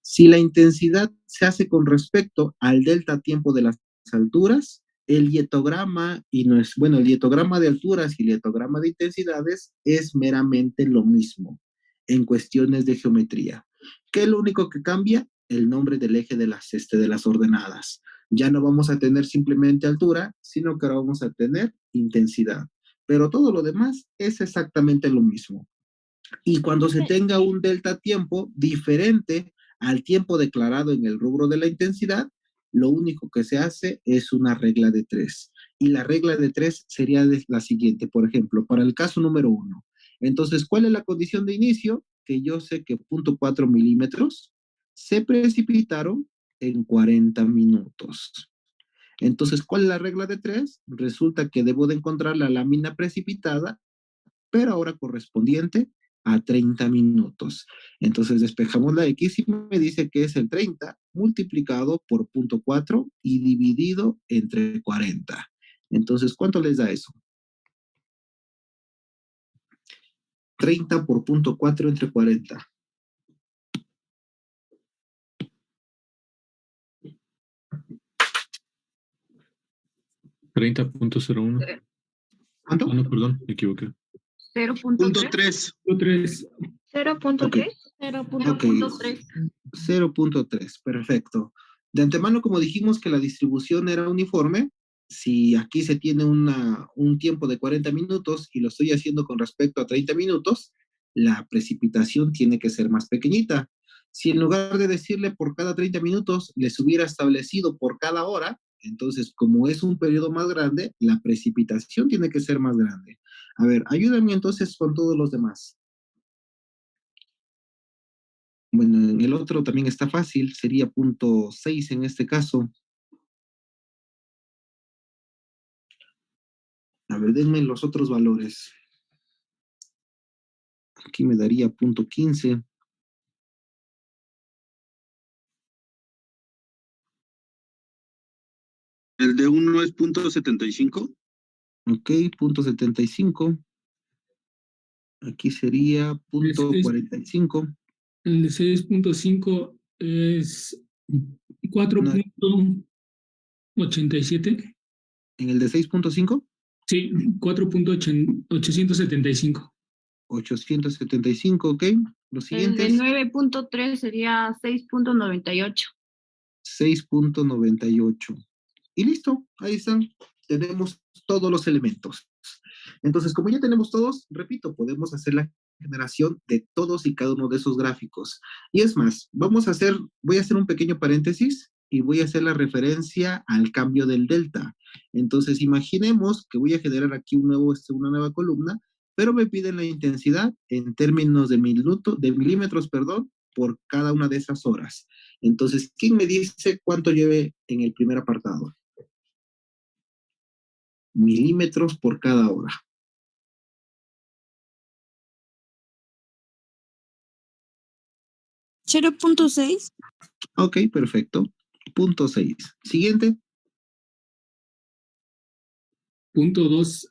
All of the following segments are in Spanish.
Si la intensidad se hace con respecto al delta tiempo de las alturas, el dietograma y no es, bueno, el dietograma de alturas y el dietograma de intensidades es meramente lo mismo en cuestiones de geometría. ¿Qué es lo único que cambia? El nombre del eje de las ordenadas. Ya no vamos a tener simplemente altura, sino que ahora vamos a tener intensidad. Pero todo lo demás es exactamente lo mismo. Y cuando se tenga un delta tiempo diferente al tiempo declarado en el rubro de la intensidad, lo único que se hace es una regla de tres. Y la regla de tres sería la siguiente, por ejemplo, para el caso número 1. Entonces, ¿cuál es la condición de inicio? Que yo sé que 0.4 milímetros se precipitaron en 40 minutos. Entonces, ¿cuál es la regla de tres? Resulta que debo de encontrar la lámina precipitada, pero ahora correspondiente a 30 minutos. Entonces despejamos la X y me dice que es el 30 multiplicado por 0.4 y dividido entre 40. Entonces, ¿cuánto les da eso? 30 por 0.4 entre 40. $30.01. ¿Cuánto? No, perdón, me equivoqué. 0.3. 0.3. 0.3. 0.3, perfecto. De antemano, como dijimos que la distribución era uniforme, si aquí se tiene un tiempo de 40 minutos y lo estoy haciendo con respecto a 30 minutos, la precipitación tiene que ser más pequeñita. Si en lugar de decirle por cada 30 minutos les hubiera establecido por cada hora, entonces como es un periodo más grande, la precipitación tiene que ser más grande. A ver, ayúdenme entonces con todos los demás. Bueno, en el otro también está fácil, sería 0.6 en este caso. A ver, denme los otros valores. Aquí me daría 0.15. El de 1 es 0.75. Ok, 0.75. Aquí sería 0.45. El de 6.5 es No, 4.87. ¿en el de 6.5? Sí, 4.875. 875, ok. Los El de siguientes, 9.3 sería 6.98. 6.98. Y listo, ahí están. Tenemos todos los elementos. Entonces, como ya tenemos todos, repito, podemos hacer la generación de todos y cada uno de esos gráficos. Y es más, voy a hacer un pequeño paréntesis y voy a hacer la referencia al cambio del delta. Entonces, imaginemos que voy a generar aquí una nueva columna, pero me piden la intensidad en términos de milímetros, perdón, por cada una de esas horas. Entonces, ¿quién me dice cuánto lleve en el primer apartado? Milímetros por cada hora. 0.6. Ok, perfecto. 0.6. Siguiente. 1.2.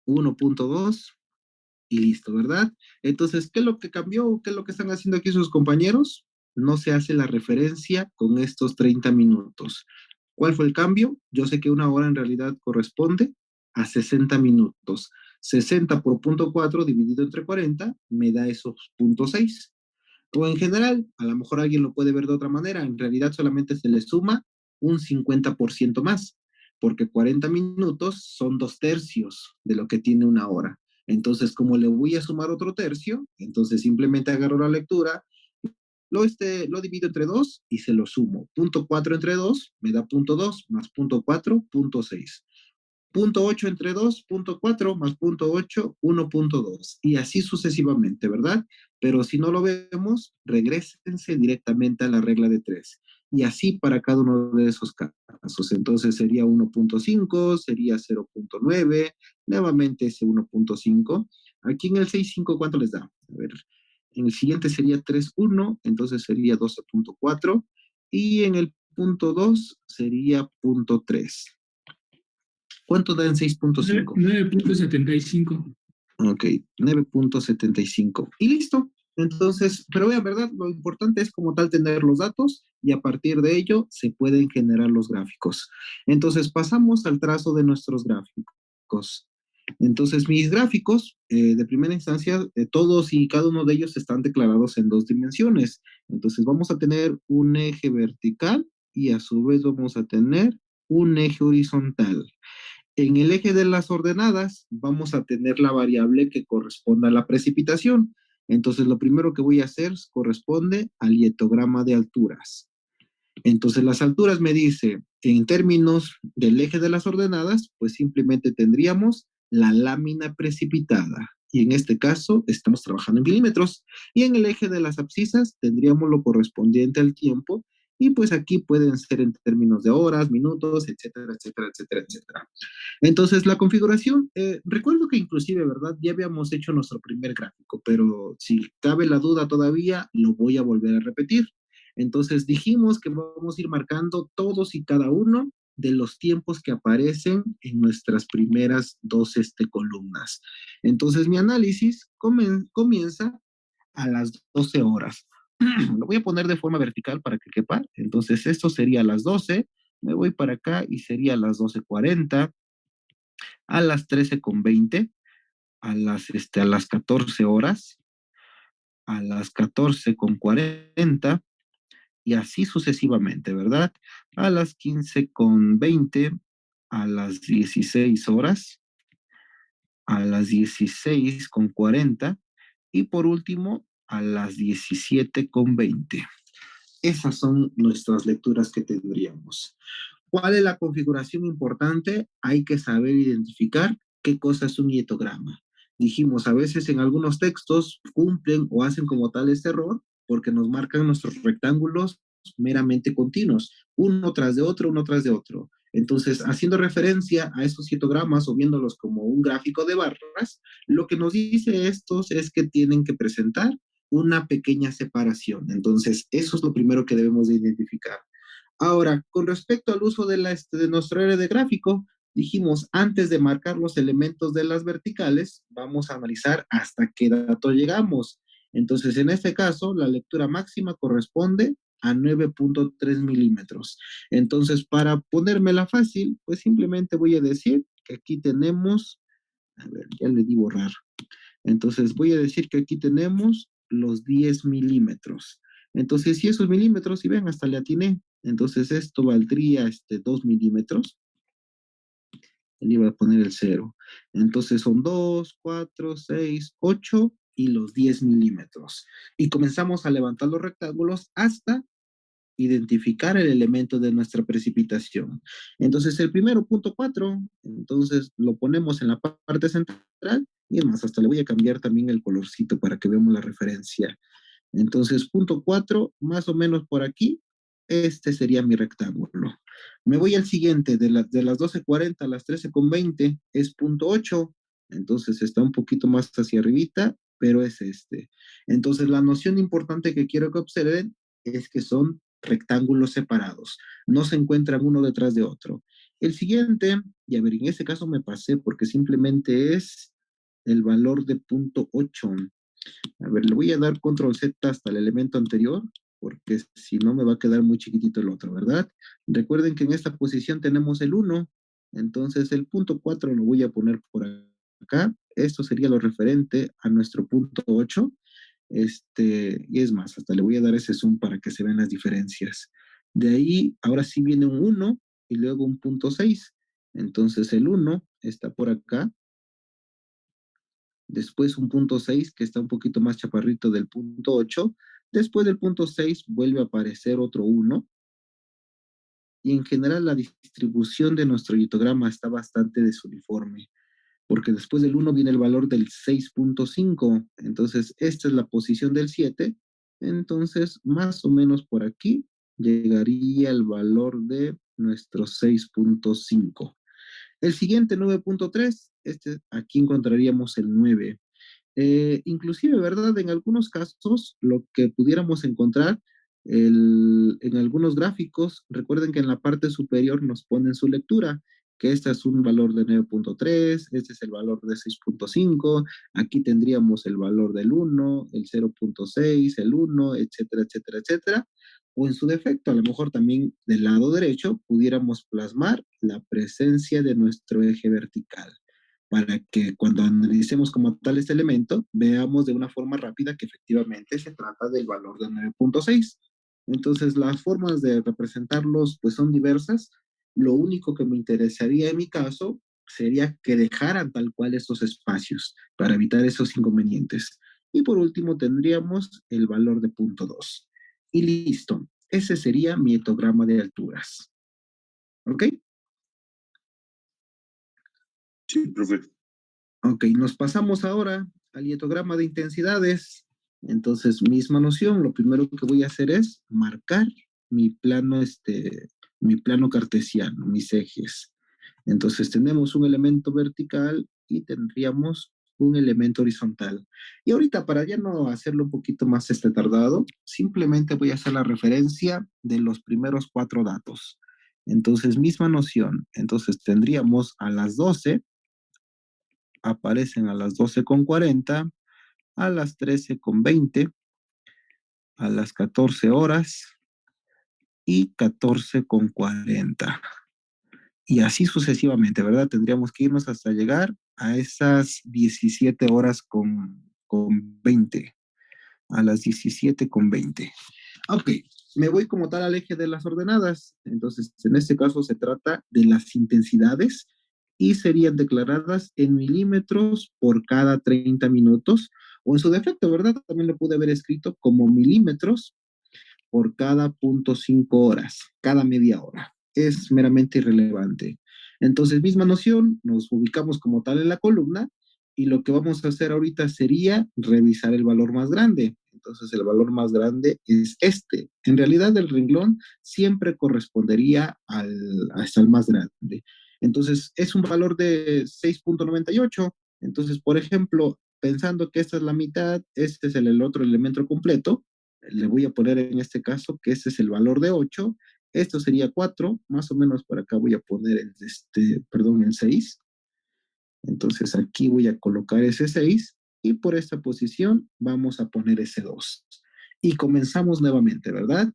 1.2. Y listo, ¿verdad? Entonces, ¿qué es lo que cambió? ¿Qué es lo que están haciendo aquí sus compañeros? No se hace la referencia con estos 30 minutos. ¿Cuál fue el cambio? Yo sé que una hora en realidad corresponde a 60 minutos. 60 por 0.4 dividido entre 40 me da esos 0.6. O en general, a lo mejor alguien lo puede ver de otra manera, en realidad solamente se le suma un 50% más, porque 40 minutos son 2/3 de lo que tiene una hora. Entonces, como le voy a sumar otro tercio, entonces simplemente agarro la lectura, lo divido entre 2 y se lo sumo. 0.4 entre 2 me da 0.2 más 0.4, 0.6. 0.8 entre 2, 0.4 más 0.8, 1.2. Y así sucesivamente, ¿verdad? Pero si no lo vemos, regrésense directamente a la regla de 3. Y así para cada uno de esos casos. Entonces sería 1.5, sería 0.9, nuevamente ese 1.5. Aquí en el 6.5, ¿cuánto les da? A ver, en el siguiente sería 3.1, entonces sería 12.4. Y en el punto 2 sería 0.3. ¿Cuánto da en 6.5? 9.75. Ok, 9.75. Y listo. Entonces, pero vean, ¿verdad? Lo importante es como tal tener los datos y a partir de ello se pueden generar los gráficos. Entonces, pasamos al trazo de nuestros gráficos. Entonces, mis gráficos, de primera instancia, todos y cada uno de ellos están declarados en dos dimensiones. Entonces, vamos a tener un eje vertical y a su vez vamos a tener un eje horizontal. En el eje de las ordenadas vamos a tener la variable que corresponda a la precipitación. Entonces, lo primero que voy a hacer corresponde al hietograma de alturas. Entonces, las alturas me dice, en términos del eje de las ordenadas, pues simplemente tendríamos la lámina precipitada. Y en este caso, estamos trabajando en milímetros. Y en el eje de las abscisas, tendríamos lo correspondiente al tiempo. Y pues aquí pueden ser en términos de horas, minutos, etcétera, etcétera, etcétera, etcétera. Entonces, la configuración, recuerdo que inclusive, ¿verdad? Ya habíamos hecho nuestro primer gráfico, pero si cabe la duda todavía, lo voy a volver a repetir. Entonces, dijimos que vamos a ir marcando todos y cada uno de los tiempos que aparecen en nuestras primeras dos columnas. Entonces, mi análisis comienza a las 12 horas. Lo voy a poner de forma vertical para que quepa. Entonces, esto sería a las 12. Me voy para acá y sería a las 12:40, a las 13:20, a las 14 horas, a las 14:40 y así sucesivamente, ¿verdad? A las 15:20, a las 16 horas, a las 16:40 y por último a las 17:20. Esas son nuestras lecturas que tendríamos. ¿Cuál es la configuración importante? Hay que saber identificar qué cosa es un hietograma. Dijimos, a veces en algunos textos cumplen o hacen como tal este error porque nos marcan nuestros rectángulos meramente continuos, uno tras de otro, uno tras de otro. Entonces, haciendo referencia a esos hietogramas o viéndolos como un gráfico de barras, lo que nos dice estos es que tienen que presentar una pequeña separación. Entonces, eso es lo primero que debemos de identificar. Ahora, con respecto al uso de nuestro área de gráfico, dijimos, antes de marcar los elementos de las verticales, vamos a analizar hasta qué dato llegamos. Entonces, en este caso, la lectura máxima corresponde a 9.3 milímetros. Entonces, para ponérmela fácil, pues simplemente voy a decir que aquí tenemos, a ver, ya le di borrar. Entonces, voy a decir que aquí tenemos los 10 milímetros. Entonces, si esos milímetros, si ven, hasta le atiné. Entonces, esto valdría 2 milímetros. Le iba a poner el 0. Entonces, son 2, 4, 6, 8 y los 10 milímetros. Y comenzamos a levantar los rectángulos hasta identificar el elemento de nuestra precipitación. Entonces, el primero, punto 4, entonces lo ponemos en la parte central y es más, hasta le voy a cambiar también el colorcito para que veamos la referencia. Entonces, punto 4, más o menos por aquí, este sería mi rectángulo. Me voy al siguiente, de las 12:40 a las 13:20, es punto 8, entonces está un poquito más hacia arribita, pero es este. Entonces, la noción importante que quiero que observen es que son rectángulos separados, no se encuentran uno detrás de otro. El siguiente, y a ver, en ese caso me pasé porque simplemente es el valor de punto 8. A ver, le voy a dar control Z hasta el elemento anterior, porque si no me va a quedar muy chiquitito el otro, ¿verdad? Recuerden que en esta posición tenemos el 1, entonces el punto 4 lo voy a poner por acá. Esto sería lo referente a nuestro punto 8. Y es más, hasta le voy a dar ese zoom para que se vean las diferencias. De ahí, ahora sí viene un 1 y luego un punto 6. Entonces el 1 está por acá, después un punto 6 que está un poquito más chaparrito del punto 8, después del punto 6 vuelve a aparecer otro 1, y en general la distribución de nuestro histograma está bastante desuniforme, porque después del 1 viene el valor del 6.5, entonces esta es la posición del 7, entonces más o menos por aquí llegaría el valor de nuestro 6.5. El siguiente 9.3, aquí encontraríamos el 9. Inclusive, ¿verdad? En algunos casos, lo que pudiéramos encontrar en algunos gráficos, recuerden que en la parte superior nos ponen su lectura. que este es un valor de 9.3, este es el valor de 6.5, aquí tendríamos el valor del 1, el 0.6, el 1, etcétera, etcétera, etcétera. O en su defecto, a lo mejor también del lado derecho, pudiéramos plasmar la presencia de nuestro eje vertical, para que cuando analicemos como tal este elemento, veamos de una forma rápida que efectivamente se trata del valor de 9.6. Entonces, las formas de representarlos pues son diversas. Lo único que me interesaría en mi caso sería que dejaran tal cual estos espacios para evitar esos inconvenientes. Y por último tendríamos el valor de punto 2. Y listo. Ese sería mi etograma de alturas. ¿Ok? Sí, profe. Ok, nos pasamos ahora al hietograma de intensidades. Entonces, misma noción, lo primero que voy a hacer es marcar mi plano cartesiano, mis ejes. Entonces, tenemos un elemento vertical y tendríamos un elemento horizontal. Y ahorita, para ya no hacerlo un poquito más tardado, simplemente voy a hacer la referencia de los primeros 4 datos. Entonces, misma noción. Entonces, tendríamos a las 12, aparecen a las 12:40, a las 13:20, a las 14 horas y 14:40. Y así sucesivamente, ¿verdad? Tendríamos que irnos hasta llegar a esas 17 horas con 20, a las 17:20. Ok, me voy como tal al eje de las ordenadas. Entonces, en este caso se trata de las intensidades y serían declaradas en milímetros por cada 30 minutos, o en su defecto, ¿verdad? También lo pude haber escrito como milímetros por cada 0.5 horas, cada media hora. Es meramente irrelevante. Entonces, misma noción, nos ubicamos como tal en la columna y lo que vamos a hacer ahorita sería revisar el valor más grande. Entonces, el valor más grande es este. En realidad, el renglón siempre correspondería hasta el más grande. Entonces, es un valor de 6.98. Entonces, por ejemplo, pensando que esta es la mitad, este es el otro elemento completo, le voy a poner en este caso que este es el valor de 8, esto sería 4, más o menos por acá voy a poner el 6. Entonces aquí voy a colocar ese 6 y por esta posición vamos a poner ese 2. Y comenzamos nuevamente, ¿verdad?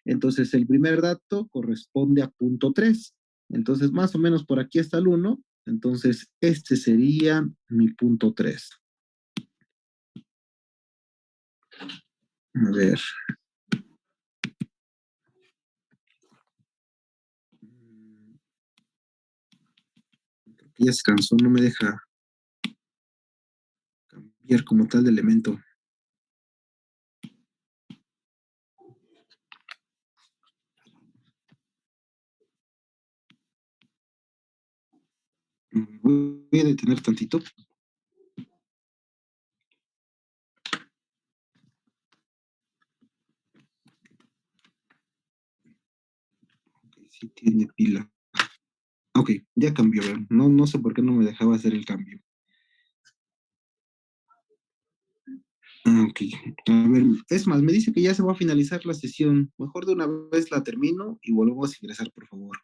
Entonces el primer dato corresponde a punto 3. Entonces más o menos por aquí está el 1. Entonces este sería mi punto 3. A ver. Ya se cansó, no me deja cambiar como tal de elemento. Voy a detener tantito. Okay, sí tiene pila. Ok, ya cambió. No, no sé por qué no me dejaba hacer el cambio. Ok, a ver, es más, me dice que ya se va a finalizar la sesión. Mejor de una vez la termino y volvemos a ingresar, por favor.